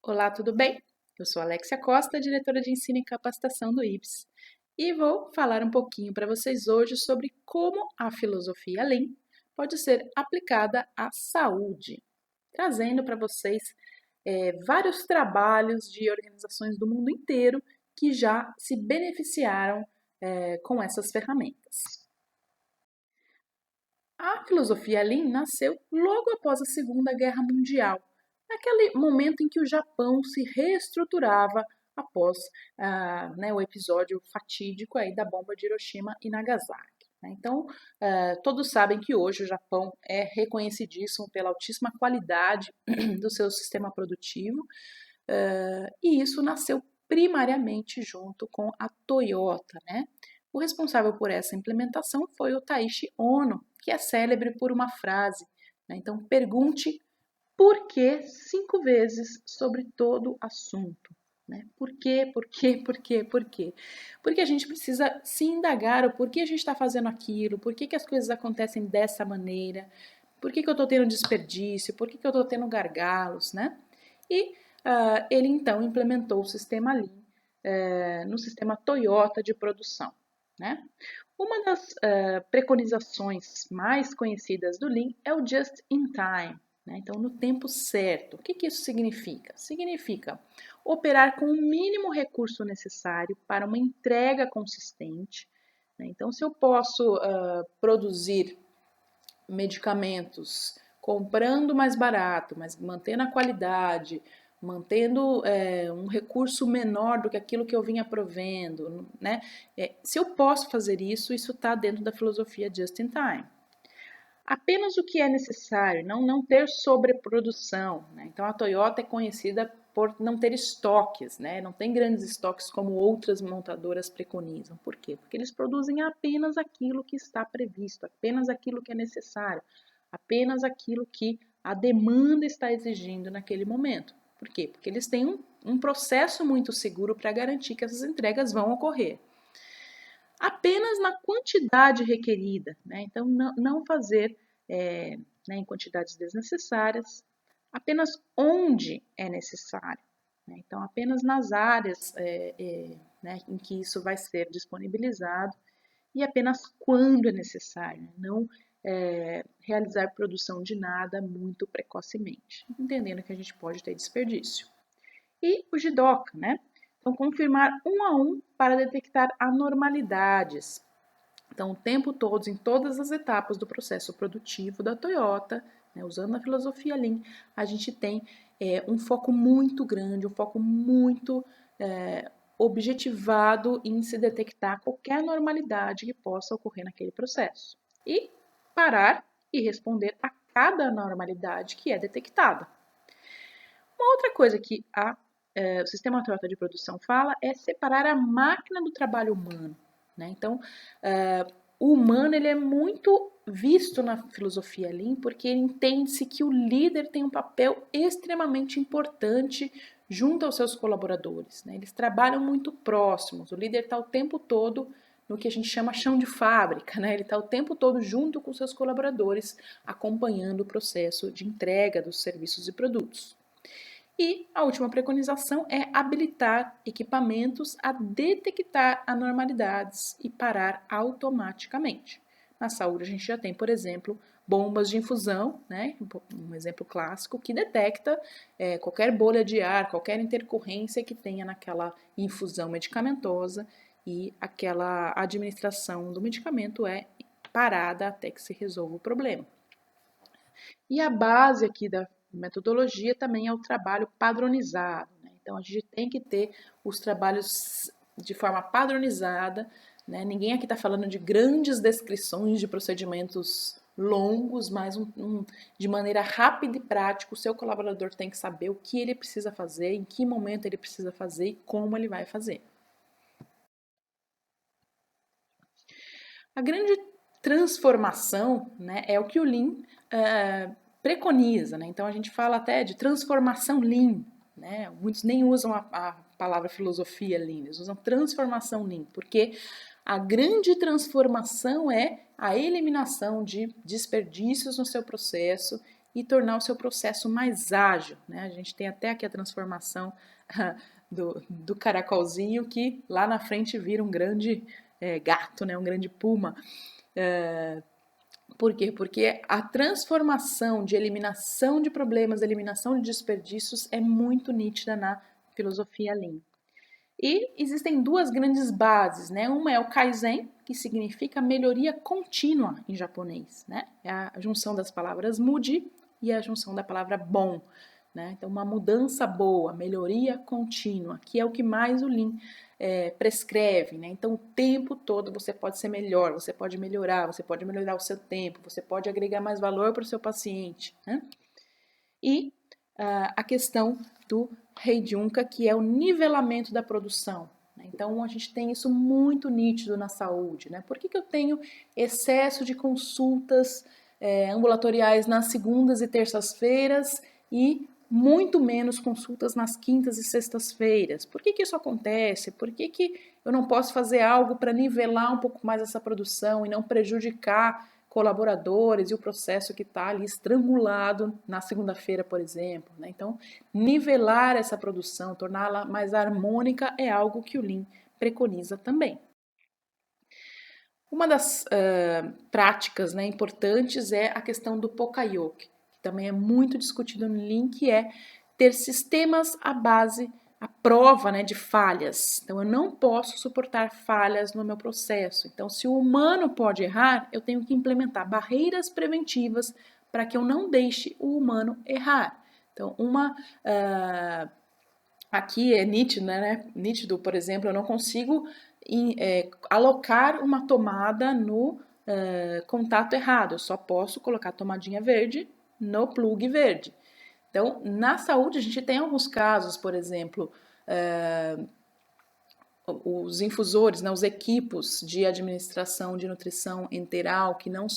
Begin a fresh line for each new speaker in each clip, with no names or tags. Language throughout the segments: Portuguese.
Olá, tudo bem? Eu sou Alexia Costa, diretora de Ensino e Capacitação do IBS, e vou falar um pouquinho para vocês hoje sobre como a filosofia Lean pode ser aplicada à saúde, trazendo para vocês vários trabalhos de organizações do mundo inteiro que já se beneficiaram com essas ferramentas. A filosofia Lean nasceu logo após a Segunda Guerra Mundial, naquele momento em que o Japão se reestruturava após o episódio fatídico aí da bomba de Hiroshima e Nagasaki. Então, todos sabem que hoje o Japão é reconhecidíssimo pela altíssima qualidade do seu sistema produtivo, e isso nasceu primariamente junto com a Toyota, né? O responsável por essa implementação foi o Taishi Ono, que é célebre por uma frase, né? Então, pergunte por que 5 vezes sobre todo assunto. Né? Por quê, por quê, por quê, por quê? Porque a gente precisa se indagar o porquê a gente está fazendo aquilo, por que as coisas acontecem dessa maneira, por que eu estou tendo desperdício, por que eu estou tendo gargalos, né? E ele então implementou o sistema Lean no sistema Toyota de produção, né? Uma das preconizações mais conhecidas do Lean é o Just in Time, né? Então, no tempo certo. O que isso significa? Significa operar com o mínimo recurso necessário para uma entrega consistente, né? Então, se eu posso produzir medicamentos comprando mais barato, mas mantendo a qualidade, mantendo um recurso menor do que aquilo que eu vinha provendo, né? Se eu posso fazer isso, isso está dentro da filosofia just in time. Apenas o que é necessário, não ter sobreprodução, né? Então a Toyota é conhecida por não ter estoques, né? Não tem grandes estoques como outras montadoras preconizam. Por quê? Porque eles produzem apenas aquilo que está previsto, apenas aquilo que é necessário, apenas aquilo que a demanda está exigindo naquele momento. Por quê? Porque eles têm um processo muito seguro para garantir que essas entregas vão ocorrer. Apenas na quantidade requerida, né? Então, não fazer em quantidades desnecessárias, apenas onde é necessário. Né? Então, apenas nas áreas né, em que isso vai ser disponibilizado e apenas quando é necessário, né? Não realizar produção de nada muito precocemente, entendendo que a gente pode ter desperdício. E o JIDOCA, né? Então, confirmar um a um para detectar anormalidades. Então, o tempo todo, em todas as etapas do processo produtivo da Toyota, né, usando a filosofia Lean, a gente tem um foco muito grande, um foco muito objetivado em se detectar qualquer anormalidade que possa ocorrer naquele processo. E parar e responder a cada anormalidade que é detectada. Uma outra coisa que o sistema Toyota de produção fala é separar a máquina do trabalho humano. Né? Então, o humano ele é muito visto na filosofia Lean porque entende-se que o líder tem um papel extremamente importante junto aos seus colaboradores. Né? Eles trabalham muito próximos, o líder está o tempo todo no que a gente chama chão de fábrica, né? Ele está o tempo todo junto com seus colaboradores, acompanhando o processo de entrega dos serviços e produtos. E a última preconização é habilitar equipamentos a detectar anormalidades e parar automaticamente. Na saúde, a gente já tem, por exemplo, bombas de infusão, né? Um exemplo clássico, que detecta qualquer bolha de ar, qualquer intercorrência que tenha naquela infusão medicamentosa e aquela administração do medicamento é parada até que se resolva o problema. E a base aqui da metodologia também é o trabalho padronizado. Né? Então, a gente tem que ter os trabalhos de forma padronizada. Né? Ninguém aqui está falando de grandes descrições de procedimentos longos, mas de maneira rápida e prática, o seu colaborador tem que saber o que ele precisa fazer, em que momento ele precisa fazer e como ele vai fazer. A grande transformação, né, é o que o Lean preconiza, né? Então a gente fala até de transformação Lean, né? Muitos nem usam a palavra filosofia Lean, eles usam transformação Lean, porque a grande transformação é a eliminação de desperdícios no seu processo e tornar o seu processo mais ágil, né? A gente tem até aqui a transformação do caracolzinho que lá na frente vira um grande gato, né? Um grande puma. Por quê? Porque a transformação de eliminação de problemas, eliminação de desperdícios é muito nítida na filosofia Lean. E existem duas grandes bases, né? Uma é o Kaizen, que significa melhoria contínua em japonês, né? É a junção das palavras mude e a junção da palavra bom, né? Então, uma mudança boa, melhoria contínua, que é o que mais o Lean prescreve, né? Então, o tempo todo você pode ser melhor, você pode melhorar o seu tempo, você pode agregar mais valor para o seu paciente, né? E a questão do Heijunka, que é o nivelamento da produção. Então, a gente tem isso muito nítido na saúde, né? Por que eu tenho excesso de consultas ambulatoriais nas segundas e terças-feiras e muito menos consultas nas quintas e sextas-feiras? Por que isso acontece? Por que eu não posso fazer algo para nivelar um pouco mais essa produção e não prejudicar colaboradores e o processo que está ali estrangulado na segunda-feira, por exemplo, né? Então, nivelar essa produção, torná-la mais harmônica é algo que o Lean preconiza também. Uma das práticas, né, importantes é a questão do Pokayoke, que também é muito discutido no Lean, que é ter sistemas à base, à prova, né, de falhas. Então, eu não posso suportar falhas no meu processo. Então, se o humano pode errar, eu tenho que implementar barreiras preventivas para que eu não deixe o humano errar. Então, aqui é nítido, né? Nítido, por exemplo, eu não consigo alocar uma tomada no contato errado. Eu só posso colocar a tomadinha verde no plug verde. Então, na saúde, a gente tem alguns casos, por exemplo, os infusores, né, os equipos de administração de nutrição enteral que não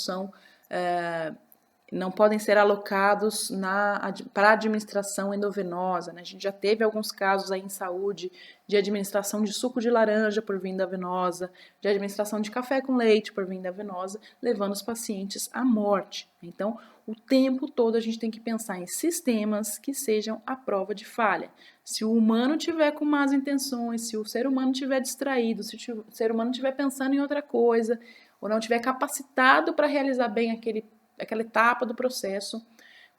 podem ser alocados para administração endovenosa, né? A gente já teve alguns casos aí em saúde de administração de suco de laranja por vinda venosa, de administração de café com leite por vinda venosa, levando os pacientes à morte. Então, o tempo todo a gente tem que pensar em sistemas que sejam à prova de falha. Se o humano tiver com más intenções, se o ser humano estiver distraído, se o ser humano estiver pensando em outra coisa, ou não estiver capacitado para realizar bem aquela etapa do processo,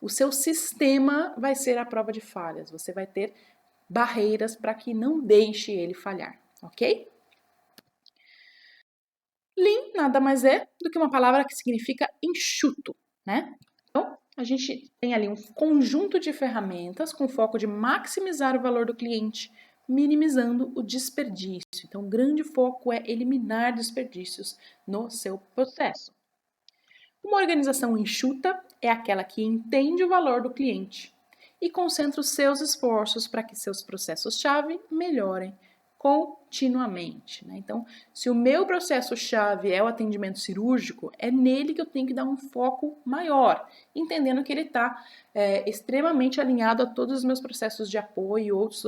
o seu sistema vai ser a prova de falhas. Você vai ter barreiras para que não deixe ele falhar, ok? Lean nada mais é do que uma palavra que significa enxuto, né? Então, a gente tem ali um conjunto de ferramentas com foco de maximizar o valor do cliente, minimizando o desperdício. Então, o grande foco é eliminar desperdícios no seu processo. Uma organização enxuta é aquela que entende o valor do cliente e concentra os seus esforços para que seus processos-chave melhorem continuamente, né? Então, se o meu processo-chave é o atendimento cirúrgico, é nele que eu tenho que dar um foco maior, entendendo que ele está extremamente alinhado a todos os meus processos de apoio e outros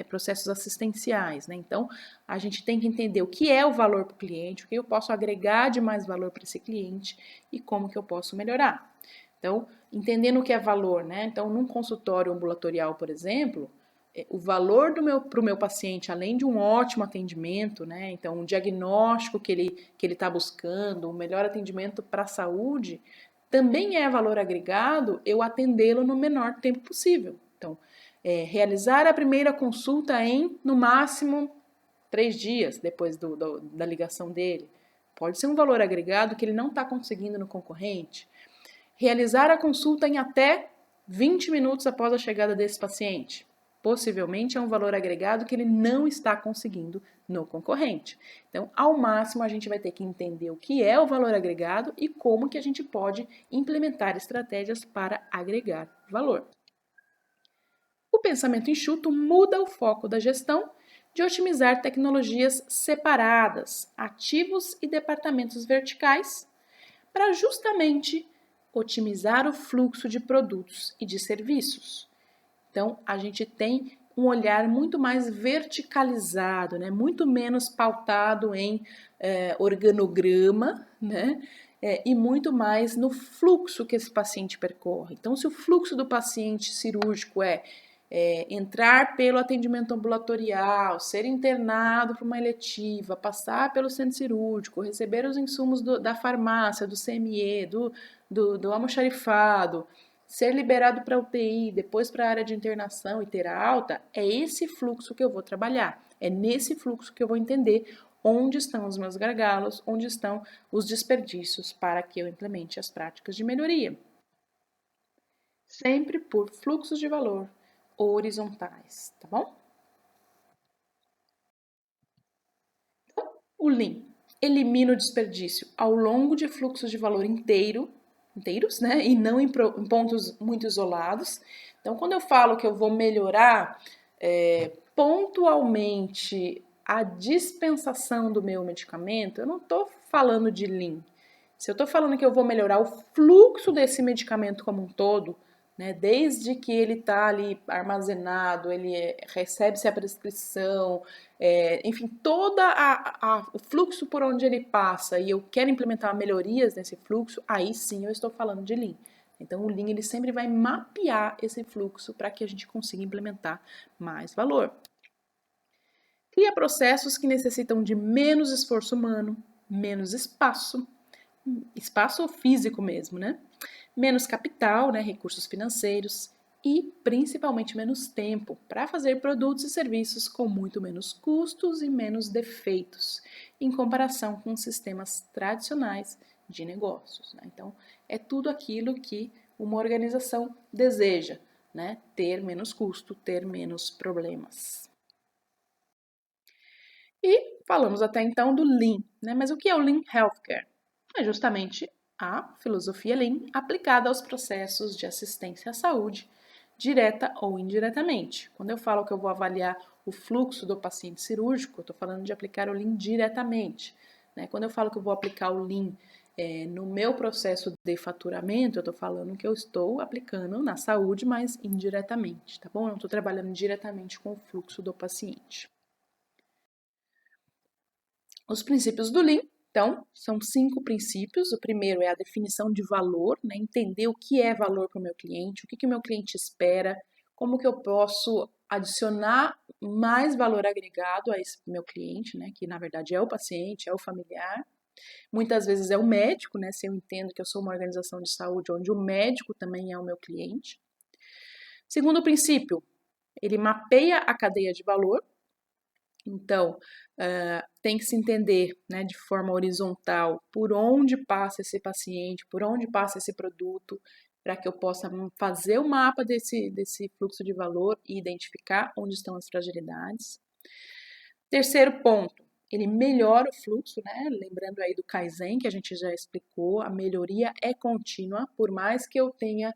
processos assistenciais, né? Então, a gente tem que entender o que é o valor para o cliente, o que eu posso agregar de mais valor para esse cliente e como que eu posso melhorar. Então, entendendo o que é valor, né? Então, num consultório ambulatorial, por exemplo, o valor para o meu paciente, além de um ótimo atendimento, né? Então, um diagnóstico que ele está buscando, um melhor atendimento para a saúde, também é valor agregado eu atendê-lo no menor tempo possível. Então, realizar a primeira consulta em, no máximo, 3 dias depois da ligação dele. Pode ser um valor agregado que ele não está conseguindo no concorrente. Realizar a consulta em até 20 minutos após a chegada desse paciente. Possivelmente é um valor agregado que ele não está conseguindo no concorrente. Então, ao máximo, a gente vai ter que entender o que é o valor agregado e como que a gente pode implementar estratégias para agregar valor. O pensamento enxuto muda o foco da gestão de otimizar tecnologias separadas, ativos e departamentos verticais, para justamente otimizar o fluxo de produtos e de serviços. Então, a gente tem um olhar muito mais verticalizado, né? Muito menos pautado em organograma, né? e muito mais no fluxo que esse paciente percorre. Então, se o fluxo do paciente cirúrgico é entrar pelo atendimento ambulatorial, ser internado para uma eletiva, passar pelo centro cirúrgico, receber os insumos da farmácia, do CME, do almoxarifado, ser liberado para UTI, depois para a área de internação e ter a alta, é esse fluxo que eu vou trabalhar. É nesse fluxo que eu vou entender onde estão os meus gargalos, onde estão os desperdícios para que eu implemente as práticas de melhoria. Sempre por fluxos de valor horizontais, tá bom? Então, o Lean elimina o desperdício ao longo de fluxos de valor inteiros, né? E não em pontos muito isolados. Então, quando eu falo que eu vou melhorar pontualmente a dispensação do meu medicamento, eu não estou falando de Lean. Se eu estou falando que eu vou melhorar o fluxo desse medicamento como um todo, né, desde que ele está ali armazenado, ele recebe-se a prescrição, enfim, todo o fluxo por onde ele passa e eu quero implementar melhorias nesse fluxo, aí sim eu estou falando de Lean. Então, o Lean ele sempre vai mapear esse fluxo para que a gente consiga implementar mais valor. Cria processos que necessitam de menos esforço humano, menos espaço físico mesmo, né? Menos capital, né, recursos financeiros e principalmente menos tempo para fazer produtos e serviços com muito menos custos e menos defeitos em comparação com sistemas tradicionais de negócios, né? Então, é tudo aquilo que uma organização deseja, né? Ter menos custo, ter menos problemas. E falamos até então do Lean, né? Mas o que é o Lean Healthcare? É justamente a filosofia Lean aplicada aos processos de assistência à saúde, direta ou indiretamente. Quando eu falo que eu vou avaliar o fluxo do paciente cirúrgico, eu estou falando de aplicar o Lean diretamente. Né? Quando eu falo que eu vou aplicar o Lean no meu processo de faturamento, eu estou falando que eu estou aplicando na saúde, mas indiretamente, tá bom? Eu não estou trabalhando diretamente com o fluxo do paciente. Os princípios do Lean, então, são 5 princípios. O primeiro é a definição de valor, né? Entender o que é valor para o meu cliente, o que o meu cliente espera, como que eu posso adicionar mais valor agregado a esse meu cliente, né? Que na verdade é o paciente, é o familiar. Muitas vezes é o médico, né? Se eu entendo que eu sou uma organização de saúde onde o médico também é o meu cliente. Segundo princípio, ele mapeia a cadeia de valor. Então, tem que se entender, né, de forma horizontal por onde passa esse paciente, por onde passa esse produto, para que eu possa fazer o mapa desse fluxo de valor e identificar onde estão as fragilidades. Terceiro ponto, ele melhora o fluxo, né? Lembrando aí do Kaizen, que a gente já explicou, a melhoria é contínua, por mais que eu tenha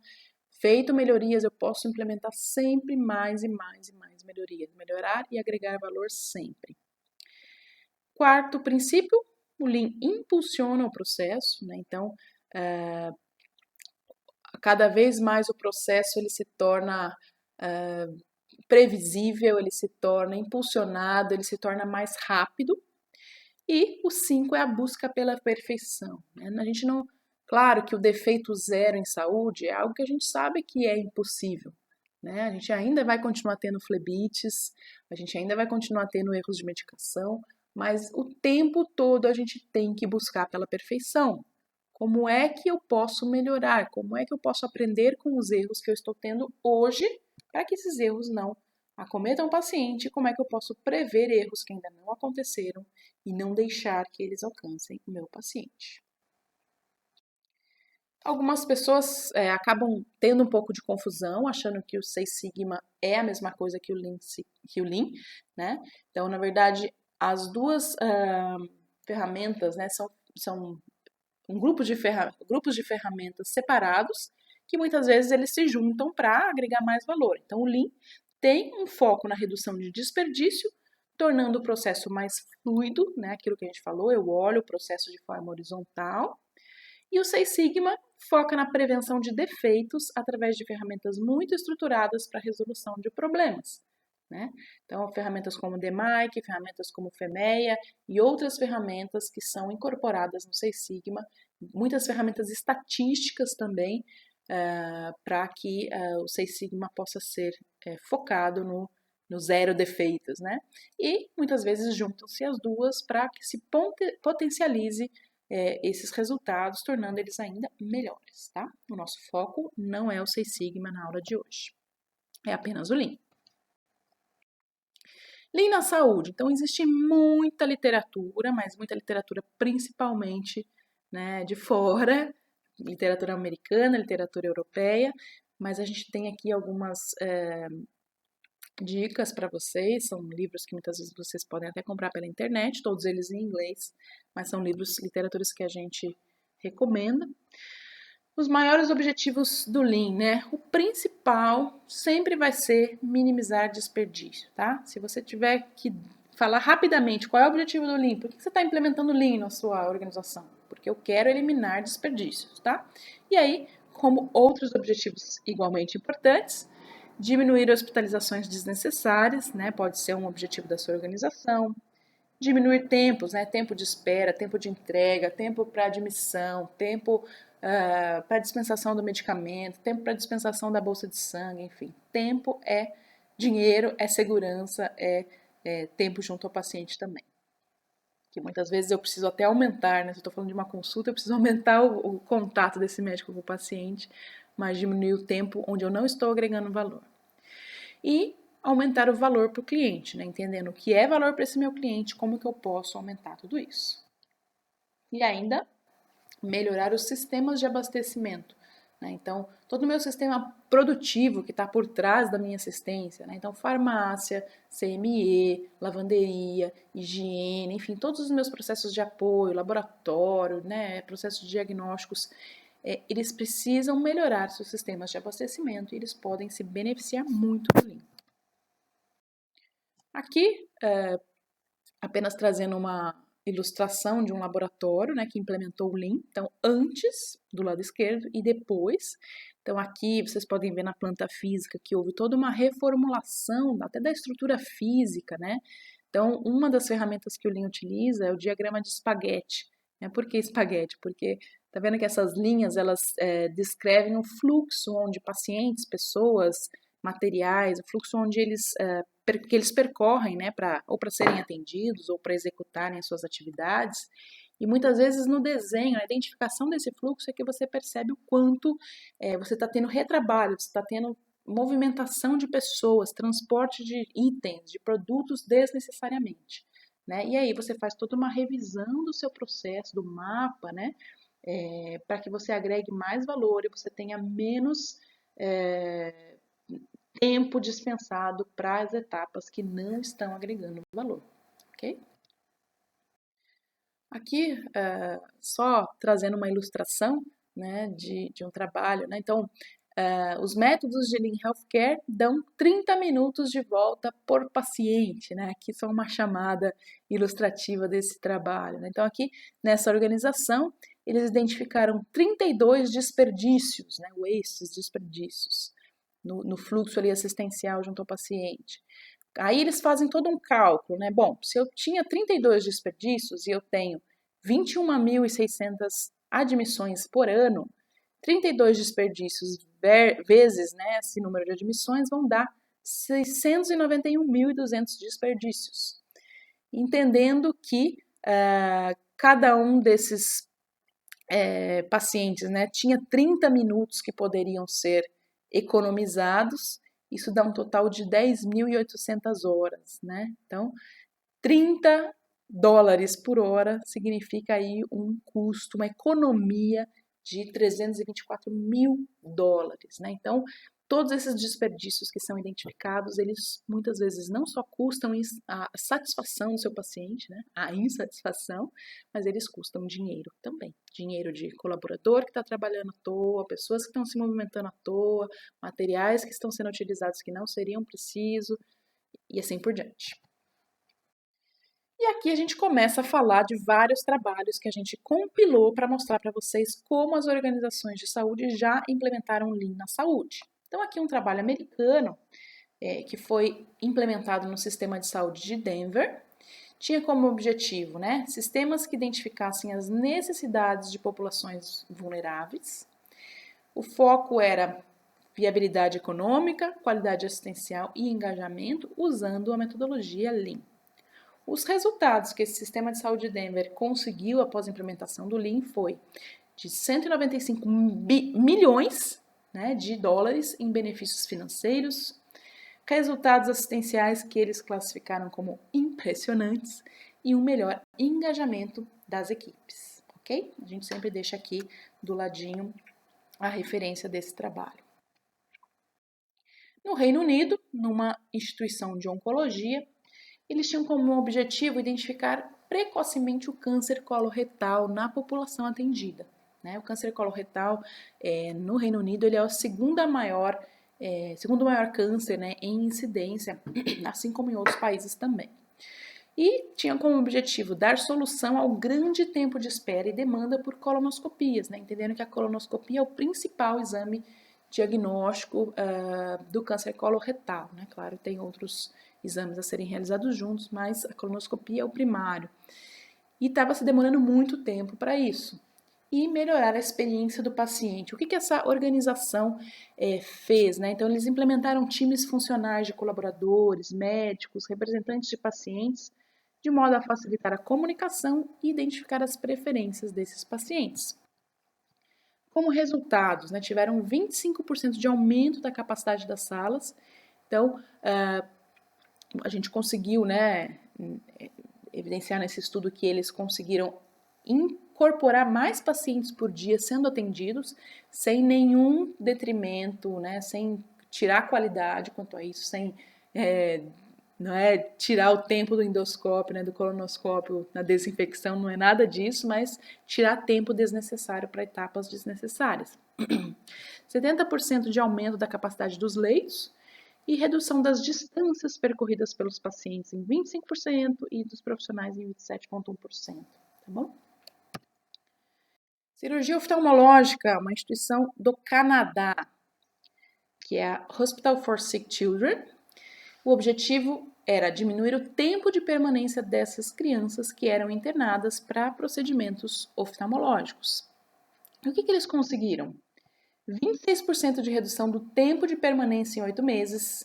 feito melhorias, eu posso implementar sempre mais e mais e mais melhorias, melhorar e agregar valor sempre. Quarto princípio, o Lean impulsiona o processo, né? Então, cada vez mais o processo ele se torna previsível, ele se torna impulsionado, ele se torna mais rápido. E o 5 é a busca pela perfeição, né? A gente não, claro que o defeito zero em saúde é algo que a gente sabe que é impossível, né? A gente ainda vai continuar tendo flebites, a gente ainda vai continuar tendo erros de medicação, mas o tempo todo a gente tem que buscar pela perfeição. Como é que eu posso melhorar? Como é que eu posso aprender com os erros que eu estou tendo hoje para que esses erros não acometam o paciente? Como é que eu posso prever erros que ainda não aconteceram e não deixar que eles alcancem o meu paciente? Algumas pessoas acabam tendo um pouco de confusão, achando que o Seis Sigma é a mesma coisa que o Lean, né? Então, na verdade, as duas ferramentas, né, são grupos de ferramentas separados que muitas vezes eles se juntam para agregar mais valor. Então, o Lean tem um foco na redução de desperdício, tornando o processo mais fluido, né? Aquilo que a gente falou, eu olho o processo de forma horizontal. E o Seis Sigma foca na prevenção de defeitos através de ferramentas muito estruturadas para a resolução de problemas. Né? Então, ferramentas como o DMAIC, ferramentas como o FEMEA e outras ferramentas que são incorporadas no Seis Sigma muitas ferramentas estatísticas também para que o Seis Sigma possa ser focado no zero defeitos, né? E muitas vezes juntam-se as duas para que se potencialize esses resultados, tornando eles ainda melhores, tá? O nosso foco não é o Seis Sigma na aula de hoje, é apenas o Lean. Lean na saúde. Então, existe muita literatura, mas muita literatura principalmente, né, de fora, literatura americana, literatura europeia, mas a gente tem aqui algumas dicas para vocês, são livros que muitas vezes vocês podem até comprar pela internet, todos eles em inglês, mas são livros, literaturas que a gente recomenda. Os maiores objetivos do Lean, né? O principal sempre vai ser minimizar desperdício, tá? Se você tiver que falar rapidamente qual é o objetivo do Lean, por que você está implementando Lean na sua organização? Porque eu quero eliminar desperdícios, tá? E aí, como outros objetivos igualmente importantes, diminuir hospitalizações desnecessárias, né? Pode ser um objetivo da sua organização. Diminuir tempos, né? Tempo de espera, tempo de entrega, tempo para admissão, tempo para dispensação do medicamento, tempo para dispensação da bolsa de sangue, enfim. Tempo é dinheiro, é segurança, é tempo junto ao paciente também. Que muitas vezes eu preciso até aumentar, né? Se eu estou falando de uma consulta, eu preciso aumentar o contato desse médico com o paciente, mas diminuir o tempo onde eu não estou agregando valor. E aumentar o valor para o cliente, né? Entendendo o que é valor para esse meu cliente, como que eu posso aumentar tudo isso. E ainda melhorar os sistemas de abastecimento, né? Então, todo o meu sistema produtivo que está por trás da minha assistência, né? Então, farmácia, CME, lavanderia, higiene, enfim, todos os meus processos de apoio, laboratório, né? Processos diagnósticos, eles precisam melhorar seus sistemas de abastecimento e eles podem se beneficiar muito do Lean. Aqui, apenas trazendo uma ilustração de um laboratório, né, que implementou o Lean, então antes do lado esquerdo e depois. Então aqui vocês podem ver na planta física que houve toda uma reformulação até da estrutura física, né? Então uma das ferramentas que o Lean utiliza é o diagrama de espaguete. Né? Por que espaguete? Porque tá vendo que essas linhas elas descrevem o fluxo onde pacientes, pessoas, materiais, o fluxo onde que eles percorrem, né, ou para serem atendidos ou para executarem as suas atividades. E muitas vezes no desenho, a identificação desse fluxo é que você percebe o quanto você está tendo retrabalho, você está tendo movimentação de pessoas, transporte de itens, de produtos desnecessariamente. Né? E aí você faz toda uma revisão do seu processo, do mapa, né? Para que você agregue mais valor e você tenha menos tempo dispensado para as etapas que não estão agregando valor, ok? Aqui, só trazendo uma ilustração, né, de um trabalho, né? Então, os métodos de Lean Healthcare dão 30 minutos de volta por paciente, né? Aqui só uma chamada ilustrativa desse trabalho, né? Então, aqui, nessa organização, eles identificaram 32 desperdícios, né? Wastes, desperdícios, no fluxo ali assistencial junto ao paciente. Aí eles fazem todo um cálculo, né? Bom, se eu tinha 32 desperdícios e eu tenho 21.600 admissões por ano, 32 desperdícios vezes, né, esse número de admissões vão dar 691.200 desperdícios. Entendendo que cada um desses pacientes, né, tinha 30 minutos que poderiam ser economizados, isso dá um total de 10.800 horas, né? Então, 30 dólares por hora significa aí um custo, uma economia de 324 mil dólares, né? Então, todos esses desperdícios que são identificados, eles muitas vezes não só custam a satisfação do seu paciente, né? A insatisfação, mas eles custam dinheiro também. Dinheiro de colaborador que está trabalhando à toa, pessoas que estão se movimentando à toa, materiais que estão sendo utilizados que não seriam precisos e assim por diante. E aqui a gente começa a falar de vários trabalhos que a gente compilou para mostrar para vocês como as organizações de saúde já implementaram Lean na saúde. Então, aqui um trabalho americano que foi implementado no sistema de saúde de Denver. Tinha como objetivo, né, sistemas que identificassem as necessidades de populações vulneráveis. O foco era viabilidade econômica, qualidade assistencial e engajamento usando a metodologia Lean. Os resultados que esse sistema de saúde de Denver conseguiu após a implementação do Lean foi de 195 milhões, né, de dólares em benefícios financeiros, resultados assistenciais que eles classificaram como impressionantes e um melhor engajamento das equipes, ok? A gente sempre deixa aqui do ladinho a referência desse trabalho. No Reino Unido, numa instituição de oncologia, eles tinham como objetivo identificar precocemente o câncer coloretal na população atendida. O câncer coloretal no Reino Unido ele é o segundo maior câncer, né, em incidência, assim como em outros países também. E tinha como objetivo dar solução ao grande tempo de espera e demanda por colonoscopias, né, entendendo que a colonoscopia é o principal exame diagnóstico do câncer coloretal, né? Claro, tem outros exames a serem realizados juntos, mas a colonoscopia é o primário. E estava se demorando muito tempo para isso. E melhorar a experiência do paciente. O que essa organização fez, né? Então, eles implementaram times funcionais de colaboradores, médicos, representantes de pacientes, de modo a facilitar a comunicação e identificar as preferências desses pacientes. Como resultados, né, tiveram 25% de aumento da capacidade das salas. Então, a gente conseguiu, né, evidenciar nesse estudo que eles conseguiram incorporar mais pacientes por dia sendo atendidos, sem nenhum detrimento, né, sem tirar a qualidade quanto a isso, sem não é tirar o tempo do endoscópio, né, do colonoscópio na desinfecção, não é nada disso, mas tirar tempo desnecessário para etapas desnecessárias. 70% de aumento da capacidade dos leitos e redução das distâncias percorridas pelos pacientes em 25% e dos profissionais em 27,1%, tá bom? Cirurgia oftalmológica, uma instituição do Canadá, que é a Hospital for Sick Children. O objetivo era diminuir o tempo de permanência dessas crianças que eram internadas para procedimentos oftalmológicos. E o que eles conseguiram? 26% de redução do tempo de permanência em 8 meses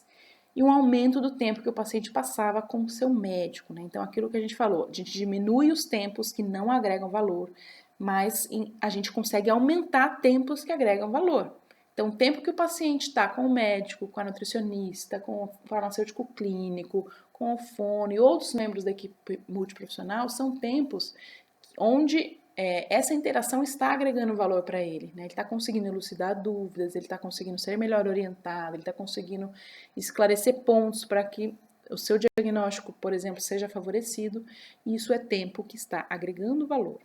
e um aumento do tempo que o paciente passava com o seu médico, né? Então, aquilo que a gente falou, a gente diminui os tempos que não agregam valor, mas a gente consegue aumentar tempos que agregam valor. Então, o tempo que o paciente está com o médico, com a nutricionista, com o farmacêutico clínico, com o fono e outros membros da equipe multiprofissional são tempos onde essa interação está agregando valor para ele, né? Ele está conseguindo elucidar dúvidas, ele está conseguindo ser melhor orientado, ele está conseguindo esclarecer pontos para que o seu diagnóstico, por exemplo, seja favorecido, e isso é tempo que está agregando valor.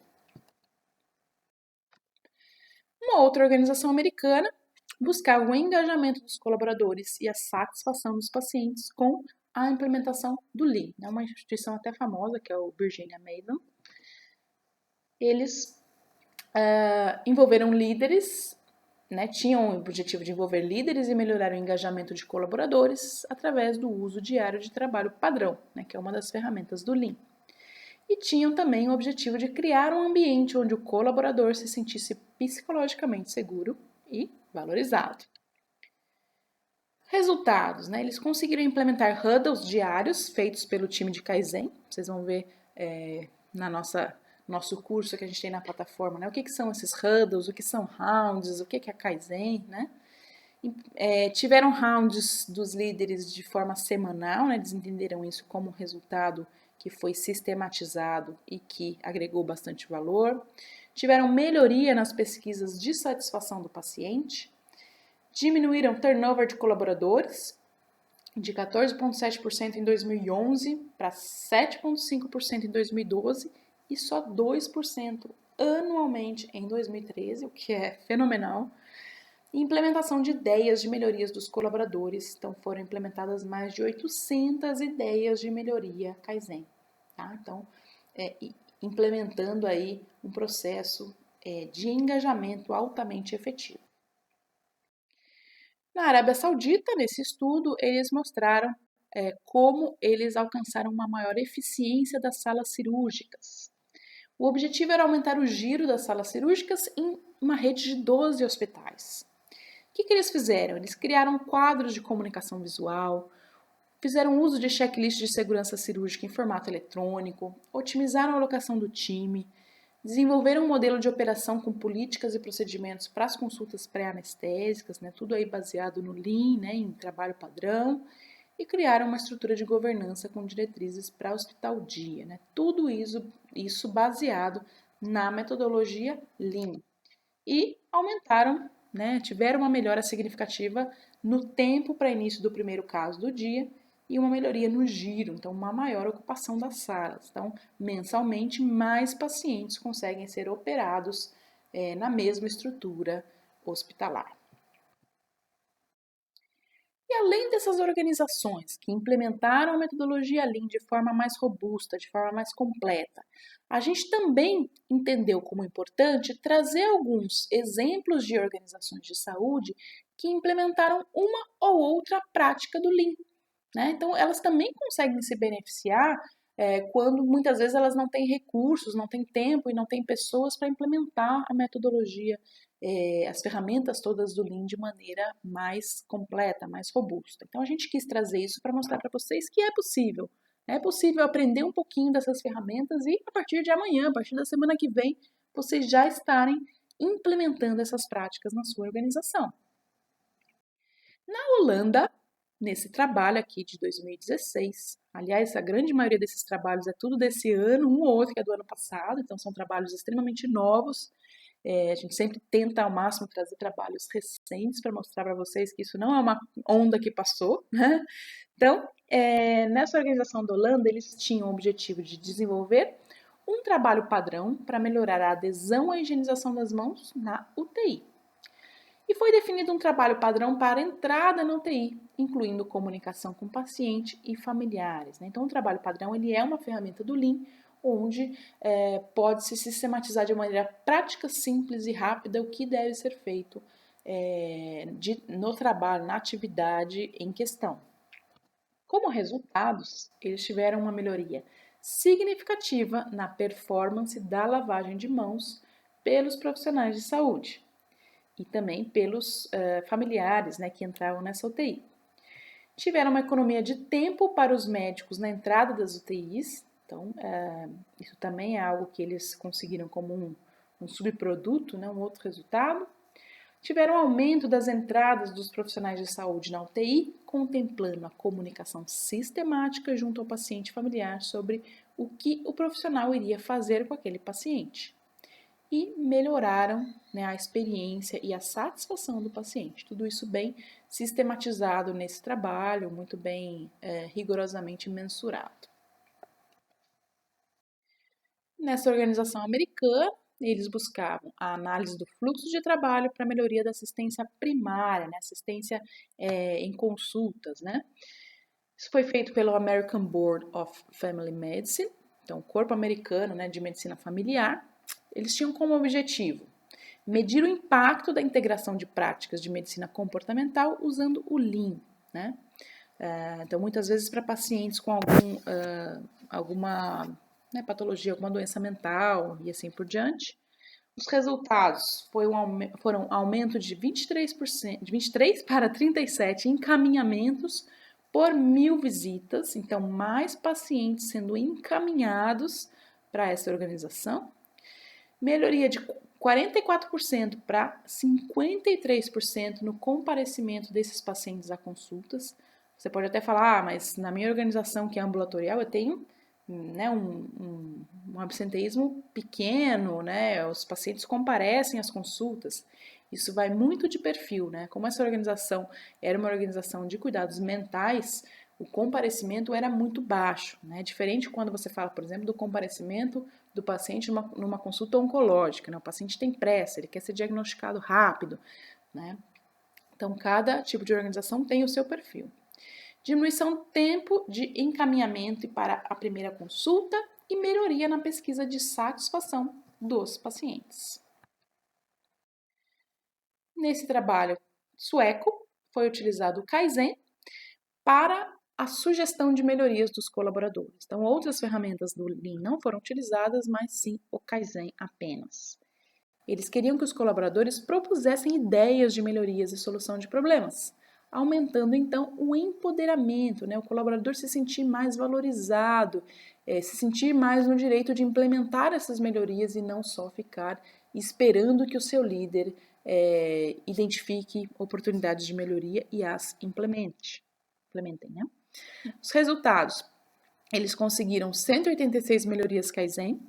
Uma outra organização americana buscava o engajamento dos colaboradores e a satisfação dos pacientes com a implementação do Lean, né? Uma instituição até famosa, que é o Virginia Mason. Eles envolveram líderes, né, tinham o objetivo de envolver líderes e melhorar o engajamento de colaboradores através do uso diário de trabalho padrão, né, que é uma das ferramentas do Lean. E tinham também o objetivo de criar um ambiente onde o colaborador se sentisse psicologicamente seguro e valorizado. Resultados, né? Eles conseguiram implementar huddles diários feitos pelo time de Kaizen. Vocês vão ver na nosso curso que a gente tem na plataforma, né? O que são esses huddles, o que são rounds, o que é Kaizen, né? Tiveram rounds dos líderes de forma semanal, né? Eles entenderam isso como um resultado que foi sistematizado e que agregou bastante valor. Tiveram melhoria nas pesquisas de satisfação do paciente. Diminuíram turnover de colaboradores, de 14,7% em 2011 para 7,5% em 2012 e só 2% anualmente em 2013, o que é fenomenal. E implementação de ideias de melhorias dos colaboradores. Então, foram implementadas mais de 800 ideias de melhoria Kaizen. Tá? Então, implementando aí um processo de engajamento altamente efetivo. Na Arábia Saudita, nesse estudo, eles mostraram como eles alcançaram uma maior eficiência das salas cirúrgicas. O objetivo era aumentar o giro das salas cirúrgicas em uma rede de 12 hospitais. O que eles fizeram? Eles criaram quadros de comunicação visual, fizeram uso de checklist de segurança cirúrgica em formato eletrônico, otimizaram a alocação do time, desenvolveram um modelo de operação com políticas e procedimentos para as consultas pré-anestésicas, né, tudo aí baseado no Lean, né, em trabalho padrão, e criaram uma estrutura de governança com diretrizes para hospital dia, né, tudo isso baseado na metodologia Lean. E aumentaram, né, tiveram uma melhora significativa no tempo para início do primeiro caso do dia e uma melhoria no giro, então uma maior ocupação das salas. Então, mensalmente, mais pacientes conseguem ser operados na mesma estrutura hospitalar. E além dessas organizações que implementaram a metodologia Lean de forma mais robusta, de forma mais completa, a gente também entendeu como importante trazer alguns exemplos de organizações de saúde que implementaram uma ou outra prática do Lean, né? Então, elas também conseguem se beneficiar quando muitas vezes elas não têm recursos, não têm tempo e não têm pessoas para implementar a metodologia, as ferramentas todas do Lean de maneira mais completa, mais robusta. Então, a gente quis trazer isso para mostrar para vocês que é possível. É possível aprender um pouquinho dessas ferramentas e, a partir de amanhã, a partir da semana que vem, vocês já estarem implementando essas práticas na sua organização. Na Holanda, nesse trabalho aqui de 2016, aliás, a grande maioria desses trabalhos é tudo desse ano, um ou outro que é do ano passado, então são trabalhos extremamente novos. A gente sempre tenta ao máximo trazer trabalhos recentes para mostrar para vocês que isso não é uma onda que passou, né? Então, nessa organização da Holanda, eles tinham o objetivo de desenvolver um trabalho padrão para melhorar a adesão à higienização das mãos na UTI. E foi definido um trabalho padrão para entrada na UTI, incluindo comunicação com paciente e familiares, né? Então, o trabalho padrão ele é uma ferramenta do Lean, onde pode se sistematizar de maneira prática, simples e rápida o que deve ser feito no trabalho, na atividade em questão. Como resultados, eles tiveram uma melhoria significativa na performance da lavagem de mãos pelos profissionais de saúde e também pelos familiares, né, que entravam nessa UTI. Tiveram uma economia de tempo para os médicos na entrada das UTIs, então isso também é algo que eles conseguiram como um subproduto, né, um outro resultado. Tiveram aumento das entradas dos profissionais de saúde na UTI, contemplando a comunicação sistemática junto ao paciente familiar sobre o que o profissional iria fazer com aquele paciente. E melhoraram, né, a experiência e a satisfação do paciente. Tudo isso bem sistematizado nesse trabalho, muito bem rigorosamente mensurado. Nessa organização americana, eles buscavam a análise do fluxo de trabalho para melhoria da assistência primária, né, assistência em consultas, né? Isso foi feito pelo American Board of Family Medicine, então o corpo americano, né, de medicina familiar. Eles tinham como objetivo medir o impacto da integração de práticas de medicina comportamental usando o Lean, né? Então, muitas vezes para pacientes com alguma patologia, alguma doença mental e assim por diante. Os resultados foram aumento de 23%, de 23 para 37 encaminhamentos por 1.000 visitas, então mais pacientes sendo encaminhados para essa organização. Melhoria de 44% para 53% no comparecimento desses pacientes a consultas. Você pode até falar, mas na minha organização que é ambulatorial eu tenho né, um absenteísmo pequeno, né, os pacientes comparecem às consultas. Isso vai muito de perfil, né? Como essa organização era uma organização de cuidados mentais, o comparecimento era muito baixo, né? Diferente quando você fala, por exemplo, do comparecimento do paciente numa consulta oncológica, né? O paciente tem pressa, ele quer ser diagnosticado rápido, né? Então, cada tipo de organização tem o seu perfil. Diminuição do tempo de encaminhamento para a primeira consulta e melhoria na pesquisa de satisfação dos pacientes. Nesse trabalho sueco, foi utilizado o Kaizen para a sugestão de melhorias dos colaboradores. Então, outras ferramentas do Lean não foram utilizadas, mas sim o Kaizen apenas. Eles queriam que os colaboradores propusessem ideias de melhorias e solução de problemas, aumentando então o empoderamento, né? O colaborador se sentir mais valorizado, se sentir mais no direito de implementar essas melhorias e não só ficar esperando que o seu líder identifique oportunidades de melhoria e as implementem, né? Os resultados, eles conseguiram 186 melhorias Kaizen,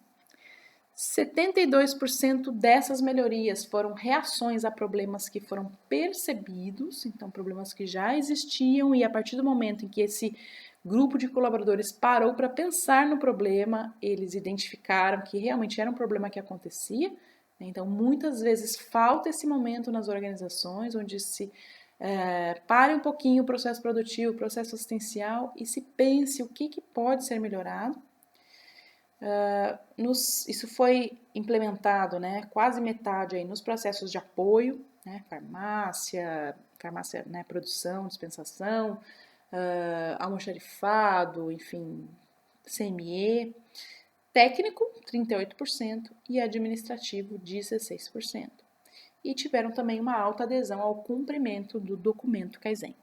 72% dessas melhorias foram reações a problemas que foram percebidos, então problemas que já existiam, e a partir do momento em que esse grupo de colaboradores parou para pensar no problema, eles identificaram que realmente era um problema que acontecia. Então, muitas vezes falta esse momento nas organizações onde se pare um pouquinho o processo produtivo, o processo assistencial e se pense o que pode ser melhorado. Isso foi implementado, né, quase metade aí nos processos de apoio, né, farmácia, né, produção, dispensação, almoxarifado, enfim, CME, técnico 38% e administrativo 16%. E tiveram também uma alta adesão ao cumprimento do documento Kaizen.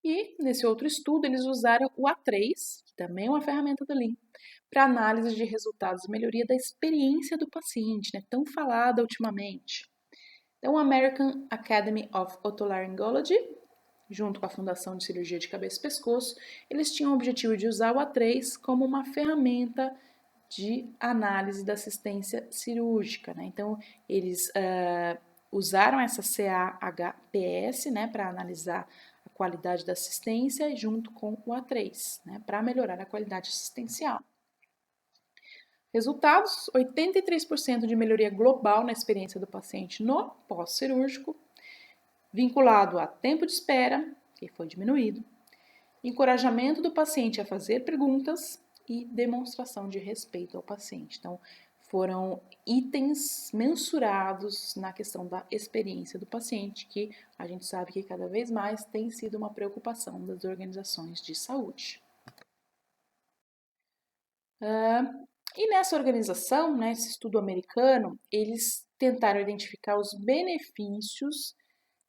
E, nesse outro estudo, eles usaram o A3, que também é uma ferramenta do Lean, para análise de resultados e melhoria da experiência do paciente, né, tão falada ultimamente. Então, o American Academy of Otolaryngology, junto com a Fundação de Cirurgia de Cabeça e Pescoço, eles tinham o objetivo de usar o A3 como uma ferramenta de análise da assistência cirúrgica, né? Então, eles usaram essa CAHPS, né, para analisar a qualidade da assistência junto com o A3, né, para melhorar a qualidade assistencial. Resultados: 83% de melhoria global na experiência do paciente no pós-cirúrgico, vinculado a tempo de espera, que foi diminuído, encorajamento do paciente a fazer perguntas e demonstração de respeito ao paciente. Então, foram itens mensurados na questão da experiência do paciente, que a gente sabe que cada vez mais tem sido uma preocupação das organizações de saúde. E nessa organização, nesse estudo americano, eles tentaram identificar os benefícios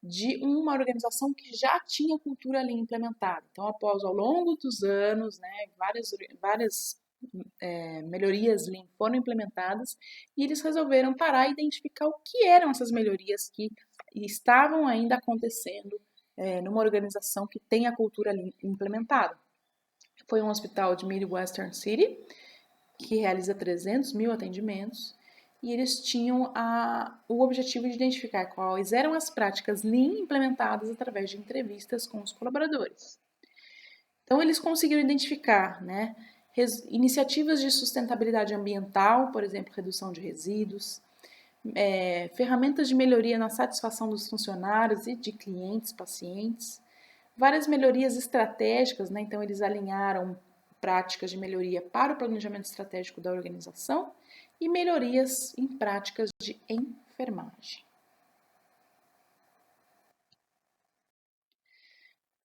de uma organização que já tinha cultura Lean implementada. Então, ao longo dos anos, né, várias melhorias Lean foram implementadas e eles resolveram parar e identificar o que eram essas melhorias que estavam ainda acontecendo numa organização que tem a cultura Lean implementada. Foi um hospital de Midwestern City, que realiza 300 mil atendimentos, e eles tinham o objetivo de identificar quais eram as práticas Lean implementadas através de entrevistas com os colaboradores. Então, eles conseguiram identificar, né, iniciativas de sustentabilidade ambiental, por exemplo, redução de resíduos, ferramentas de melhoria na satisfação dos funcionários e de clientes, pacientes, várias melhorias estratégicas, né, então eles alinharam práticas de melhoria para o planejamento estratégico da organização e melhorias em práticas de enfermagem.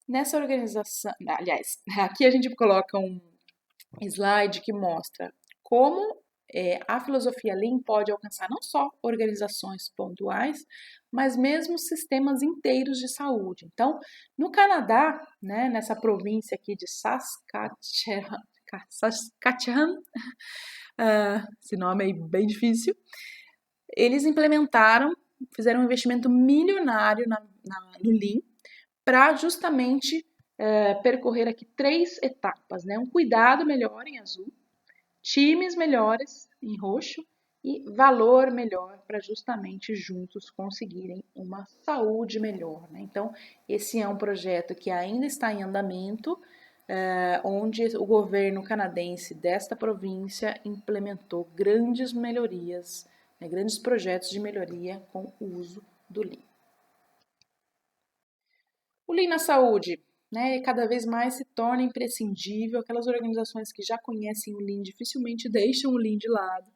Nessa organização, aliás, aqui a gente coloca um slide que mostra como a filosofia Lean pode alcançar não só organizações pontuais, mas mesmo sistemas inteiros de saúde. Então, no Canadá, né, nessa província aqui de Saskatchewan, esse nome é bem difícil, eles fizeram um investimento milionário no Lean para justamente percorrer aqui 3 etapas, né? Um cuidado melhor em azul, times melhores em roxo e valor melhor para justamente juntos conseguirem uma saúde melhor, né? Então, esse é um projeto que ainda está em andamento, onde o governo canadense desta província implementou grandes melhorias, né, grandes projetos de melhoria com o uso do Lean. O Lean na saúde, né, cada vez mais se torna imprescindível. Aquelas organizações que já conhecem o Lean dificilmente deixam o Lean de lado.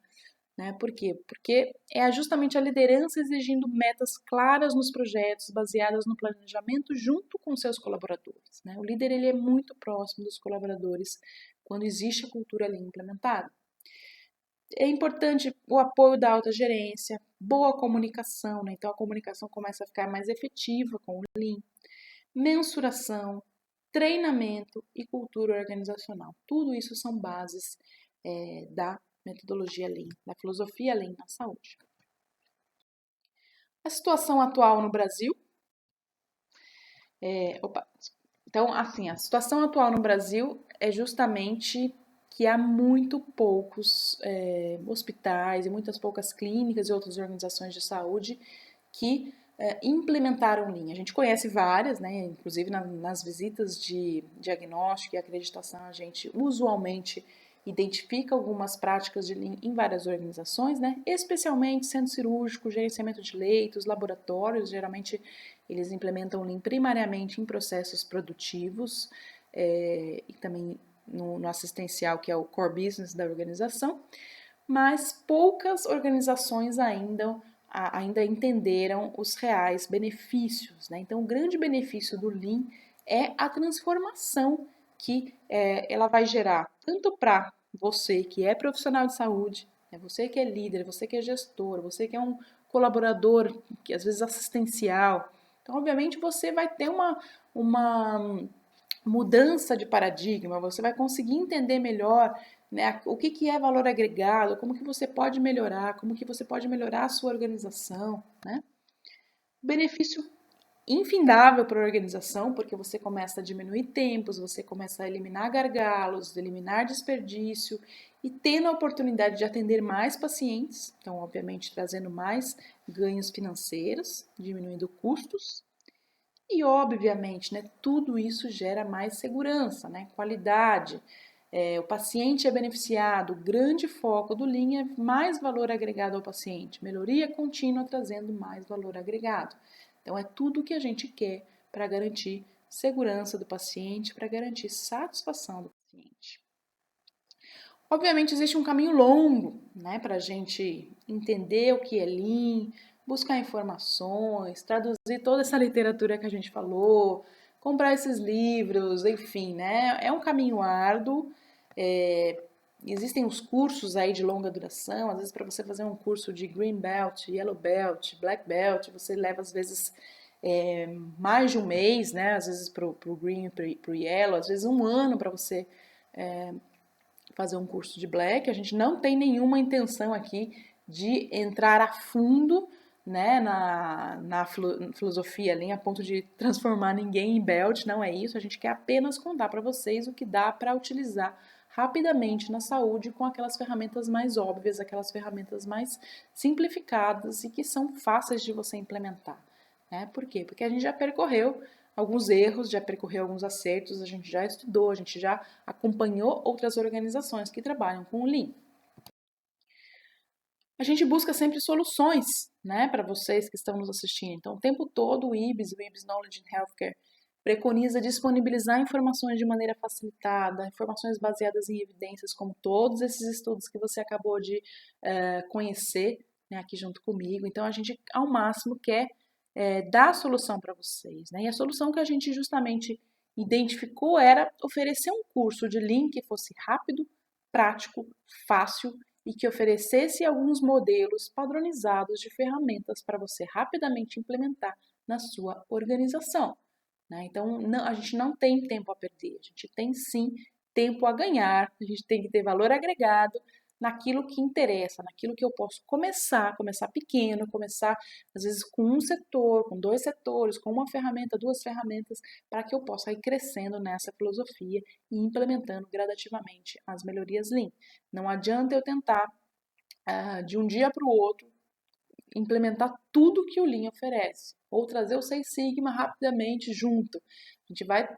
né? Por quê? Porque é justamente a liderança exigindo metas claras nos projetos, baseadas no planejamento junto com seus colaboradores, né? O líder ele é muito próximo dos colaboradores quando existe a cultura Lean implementada. É importante o apoio da alta gerência, boa comunicação, né? Então a comunicação começa a ficar mais efetiva com o Lean, mensuração, treinamento e cultura organizacional. Tudo isso são bases da metodologia Lean, da filosofia Lean na saúde. A situação atual no Brasil. Então, assim, a situação atual no Brasil é justamente que há muito poucos hospitais e muitas poucas clínicas e outras organizações de saúde que implementaram Lean. A gente conhece várias, né? Inclusive nas visitas de diagnóstico e acreditação, a gente usualmente identifica algumas práticas de Lean em várias organizações, né? Especialmente centro cirúrgico, gerenciamento de leitos, laboratórios, geralmente eles implementam Lean primariamente em processos produtivos e também no assistencial, que é o core business da organização, mas poucas organizações ainda entenderam os reais benefícios, né? Então, o grande benefício do Lean é a transformação que ela vai gerar tanto para você que é profissional de saúde, né? Você que é líder, você que é gestor, você que é um colaborador, que às vezes assistencial. Então, obviamente, você vai ter uma mudança de paradigma, você vai conseguir entender melhor, né, o que é valor agregado, como que você pode melhorar, como que você pode melhorar a sua organização, né? Benefício infindável para a organização, porque você começa a diminuir tempos, você começa a eliminar gargalos, eliminar desperdício e tendo a oportunidade de atender mais pacientes, então obviamente trazendo mais ganhos financeiros, diminuindo custos. E, obviamente, né, tudo isso gera mais segurança, né, qualidade. O paciente é beneficiado, o grande foco do Lean é mais valor agregado ao paciente, melhoria contínua trazendo mais valor agregado. Então, é tudo o que a gente quer para garantir segurança do paciente, para garantir satisfação do paciente. Obviamente, existe um caminho longo, né, para a gente entender o que é Lean, buscar informações, traduzir toda essa literatura que a gente falou, comprar esses livros, enfim, né? É um caminho árduo. Existem os cursos aí de longa duração, às vezes para você fazer um curso de Green Belt, Yellow Belt, Black Belt, você leva às vezes mais de um mês, né? Às vezes para o Green e para o Yellow, às vezes um ano para você fazer um curso de Black. A gente não tem nenhuma intenção aqui de entrar a fundo, né, na filosofia Lean a ponto de transformar ninguém em belt, não é isso. A gente quer apenas contar para vocês o que dá para utilizar rapidamente na saúde com aquelas ferramentas mais óbvias, aquelas ferramentas mais simplificadas e que são fáceis de você implementar. Né? Por quê? Porque a gente já percorreu alguns erros, já percorreu alguns acertos, a gente já estudou, a gente já acompanhou outras organizações que trabalham com o Lean. A gente busca sempre soluções, né, para vocês que estão nos assistindo. Então, o tempo todo o IBS Knowledge in Healthcare, preconiza disponibilizar informações de maneira facilitada, informações baseadas em evidências, como todos esses estudos que você acabou de conhecer, né, aqui junto comigo. Então, a gente, ao máximo, quer dar a solução para vocês. Né? E a solução que a gente justamente identificou era oferecer um curso de Lean que fosse rápido, prático, fácil e que oferecesse alguns modelos padronizados de ferramentas para você rapidamente implementar na sua organização. Né? Então, a gente não tem tempo a perder, a gente tem sim tempo a ganhar, a gente tem que ter valor agregado naquilo que interessa, naquilo que eu posso começar pequeno, começar às vezes com um setor, com dois setores, com uma ferramenta, duas ferramentas, para que eu possa ir crescendo nessa filosofia e implementando gradativamente as melhorias Lean. Não adianta eu tentar de um dia para o outro implementar tudo que o Lean oferece, ou trazer o Six Sigma rapidamente junto. A gente vai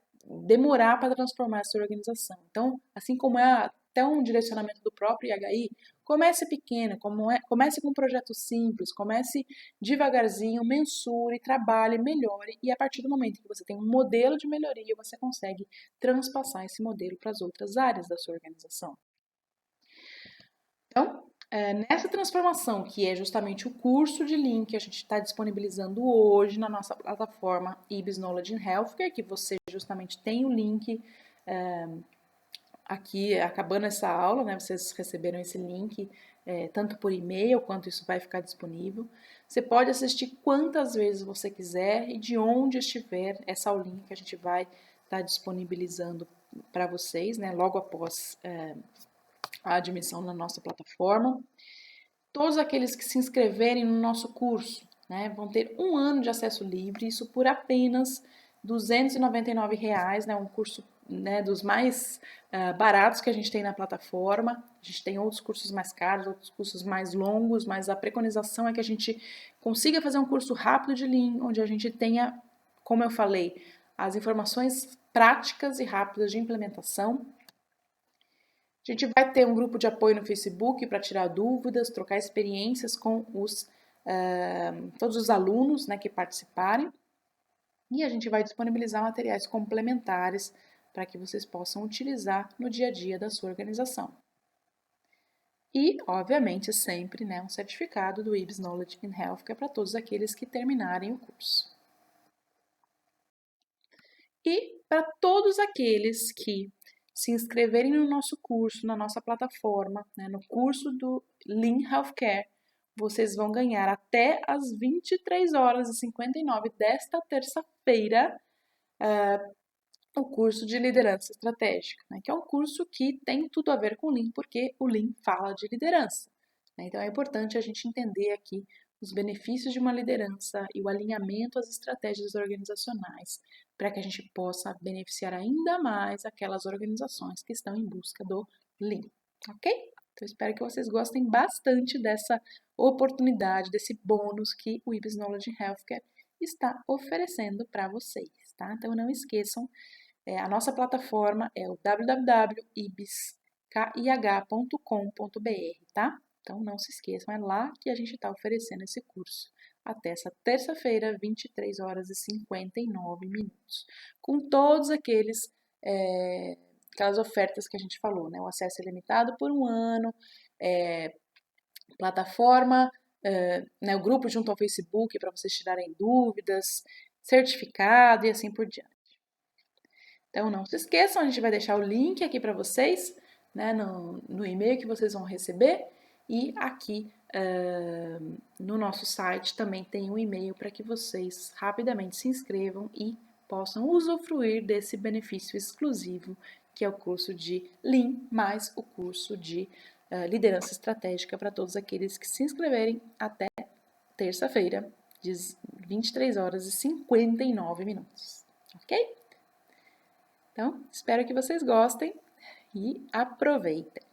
demorar para transformar essa organização. Então, assim como é até um direcionamento do próprio IHI, comece pequeno, comece com um projeto simples, comece devagarzinho, mensure, trabalhe, melhore, e a partir do momento que você tem um modelo de melhoria, você consegue transpassar esse modelo para as outras áreas da sua organização. Então, Nessa transformação, que é justamente o curso de Lean que a gente está disponibilizando hoje na nossa plataforma IBS Knowledge in Healthcare, que você justamente tem o link aqui, acabando essa aula, né? Vocês receberam esse link tanto por e-mail quanto isso vai ficar disponível. Você pode assistir quantas vezes você quiser e de onde estiver essa aulinha que a gente vai estar disponibilizando para vocês, né? Logo após a admissão na nossa plataforma. Todos aqueles que se inscreverem no nosso curso, né, vão ter 1 ano de acesso livre, isso por apenas R$ 299, né, um curso, né, dos mais baratos que a gente tem na plataforma. A gente tem outros cursos mais caros, outros cursos mais longos, mas a preconização é que a gente consiga fazer um curso rápido de Lean, onde a gente tenha, como eu falei, as informações práticas e rápidas de implementação. A gente vai ter um grupo de apoio no Facebook para tirar dúvidas, trocar experiências com todos os alunos, né, que participarem. E a gente vai disponibilizar materiais complementares para que vocês possam utilizar no dia a dia da sua organização. E, obviamente, sempre, né, um certificado do IBS Knowledge in Healthcare para todos aqueles que terminarem o curso. E para todos aqueles que se inscreverem no nosso curso, na nossa plataforma, né, no curso do Lean Healthcare, vocês vão ganhar até às 23h59 desta terça-feira o curso de liderança estratégica, né, que é um curso que tem tudo a ver com o Lean, porque o Lean fala de liderança. Né, então é importante a gente entender aqui os benefícios de uma liderança e o alinhamento às estratégias organizacionais, para que a gente possa beneficiar ainda mais aquelas organizações que estão em busca do Lean, ok? Então espero que vocês gostem bastante dessa oportunidade, desse bônus que o IBS Knowledge Healthcare está oferecendo para vocês, tá? Então não esqueçam, a nossa plataforma é o www.ibskih.com.br, tá? Então não se esqueçam, é lá que a gente está oferecendo esse curso até essa terça-feira, 23h59, com todos aqueles aquelas ofertas que a gente falou, né? O acesso ilimitado por 1 ano, plataforma, né, o grupo junto ao Facebook para vocês tirarem dúvidas, certificado e assim por diante. Então não se esqueçam, a gente vai deixar o link aqui para vocês, né, no e-mail que vocês vão receber, e aqui no nosso site também tem um e-mail para que vocês rapidamente se inscrevam e possam usufruir desse benefício exclusivo que é o curso de Lean, mais o curso de liderança estratégica para todos aqueles que se inscreverem até terça-feira, de 23h59, ok? Então, espero que vocês gostem e aproveitem!